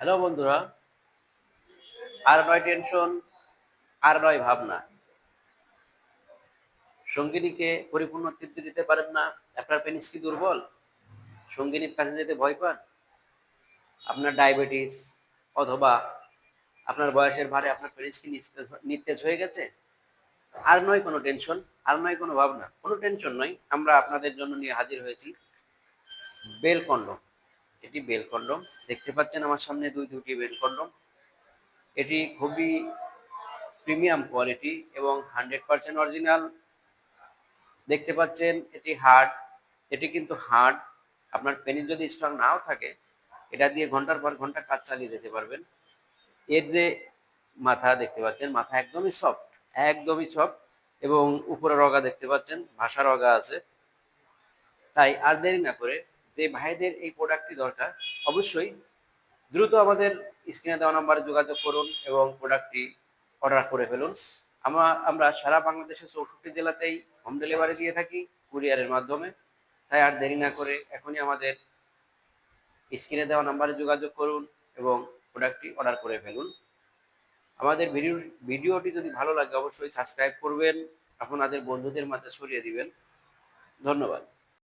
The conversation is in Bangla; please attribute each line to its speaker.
Speaker 1: হ্যালো বন্ধুরা, আর নয় টেনশন, আর নয় ভাবনা। সঙ্গিনীকে পরিপূর্ণ তৃপ্তি দিতে পারেন না, আপনার পেনিস কি দুর্বল? সঙ্গিনীর কাছে যেতে ভয় পান? আপনার ডায়াবেটিস অথবা আপনার বয়সের ভারে আপনার পেনিস কি নিস্তেজ হয়ে গেছে? আর নয় কোনো টেনশন, আর নয় কোনো ভাবনা, কোনো টেনশন নয়। আমরা আপনাদের জন্য নিয়ে হাজির হয়েছি বেল কন্ডম। এটি বেল কন্ডম, দেখতে পাচ্ছেন আমার সামনে দুটি বেল কন্ডম। এটি খুবই প্রিমিয়াম কোয়ালিটি এবং 100% অরিজিনাল। দেখতে পাচ্ছেন এটি হার্ড, এটি কিন্তু হার্ড। আপনার পেনিস যদি স্ট্রং নাও থাকে, এটা দিয়ে ঘন্টার পর ঘন্টা কাজ চালিয়ে যেতে পারবেন। এর যে মাথা দেখতে পাচ্ছেন, মাথা একদমই সফট, একদমই সফট। এবং উপরে রগা দেখতে পাচ্ছেন, ভাষা রগা আছে। তাই আর দেরি না করে যে ভাইদের এই প্রোডাক্টটি দরকার, অবশ্যই দ্রুত আমাদের স্ক্রিনে দেওয়া নাম্বারে যোগাযোগ করুন এবং প্রোডাক্টটি অর্ডার করে ফেলুন। আমরা সারা বাংলাদেশের 64 জেলাতেই হোম ডেলিভারি দিয়ে থাকি কুরিয়ারের মাধ্যমে। তাই আর দেরি না করে এখনই আমাদের স্ক্রিনে দেওয়া নাম্বারে যোগাযোগ করুন এবং প্রোডাক্টটি অর্ডার করে ফেলুন। আমাদের ভিডিওটি যদি ভালো লাগে অবশ্যই সাবস্ক্রাইব করবেন, আপনাদের বন্ধুদের মাঝে ছড়িয়ে দিবেন। ধন্যবাদ।